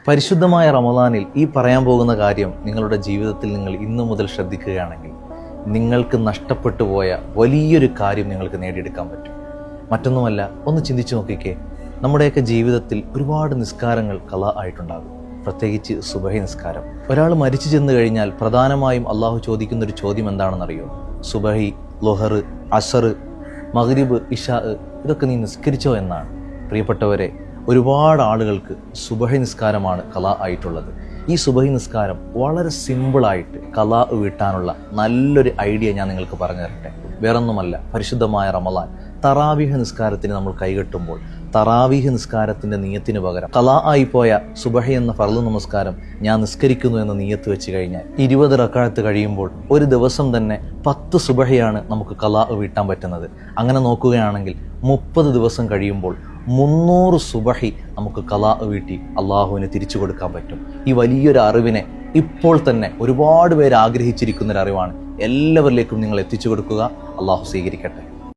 പരിശുദ്ധമായ റമദാനിൽ ഈ പറയാൻ പോകുന്ന കാര്യം നിങ്ങളുടെ ജീവിതത്തിൽ നിങ്ങൾ ഇന്നു മുതൽ ശ്രദ്ധിക്കുകയാണെങ്കിൽ നിങ്ങൾക്ക് നഷ്ടപ്പെട്ടു പോയ വലിയൊരു കാര്യം നിങ്ങൾക്ക് നേടിയെടുക്കാൻ പറ്റും. മറ്റൊന്നുമല്ല, ഒന്ന് ചിന്തിച്ചു നോക്കിക്കേ. നമ്മുടെയൊക്കെ ജീവിതത്തിൽ ഒരുപാട് നിസ്കാരങ്ങൾ ഖളാ ആയിട്ടുണ്ടാകും, പ്രത്യേകിച്ച് സുബഹി നിസ്കാരം. ഒരാൾ മരിച്ചു ചെന്ന് കഴിഞ്ഞാൽ പ്രധാനമായും അള്ളാഹു ചോദിക്കുന്നൊരു ചോദ്യം എന്താണെന്നറിയോ? സുബഹി, ളുഹർ, അസർ, മഗ്രിബ്, ഇശാ ഇതൊക്കെ നീ നിസ്കരിച്ചോ എന്നാണ്. പ്രിയപ്പെട്ടവരെ, ഒരുപാട് ആളുകൾക്ക് സുബഹി നിസ്കാരമാണ് ഖളാ ആയിട്ടുള്ളത്. ഈ സുബഹി നിസ്കാരം വളരെ സിമ്പിളായിട്ട് ഖളാ വീട്ടാനുള്ള നല്ലൊരു ഐഡിയ ഞാൻ നിങ്ങൾക്ക് പറഞ്ഞു തരട്ടെ. വേറൊന്നുമല്ല, പരിശുദ്ധമായ റമദാൻ തറാവീഹ് നിസ്കാരത്തിന് നമ്മൾ കൈകെട്ടുമ്പോൾ തറാവീഹ് നിസ്കാരത്തിൻ്റെ നിയത്തിന് പകരം ഖളാ ആയിപ്പോയ സുബഹി എന്ന ഫർള് നമസ്കാരം ഞാൻ നിസ്കരിക്കുന്നു എന്ന നിയത്ത് വെച്ച് കഴിഞ്ഞാൽ 20 റക്അത്ത് കഴിയുമ്പോൾ ഒരു ദിവസം തന്നെ 10 സുബഹിയാണ് നമുക്ക് ഖളാ വീട്ടാൻ പറ്റുന്നത്. അങ്ങനെ നോക്കുകയാണെങ്കിൽ 30 ദിവസം കഴിയുമ്പോൾ 300 സുബഹി നമുക്ക് ഖളാ വീട്ടി അള്ളാഹുവിന് തിരിച്ചു കൊടുക്കാൻ പറ്റും. ഈ വലിയൊരു അറിവിനെ ഇപ്പോൾ തന്നെ ഒരുപാട് പേര് ആഗ്രഹിച്ചിരിക്കുന്നൊരറിവാണ്. എല്ലാവരിലേക്കും നിങ്ങൾ എത്തിച്ചു കൊടുക്കുക. അള്ളാഹു സ്വീകരിക്കട്ടെ.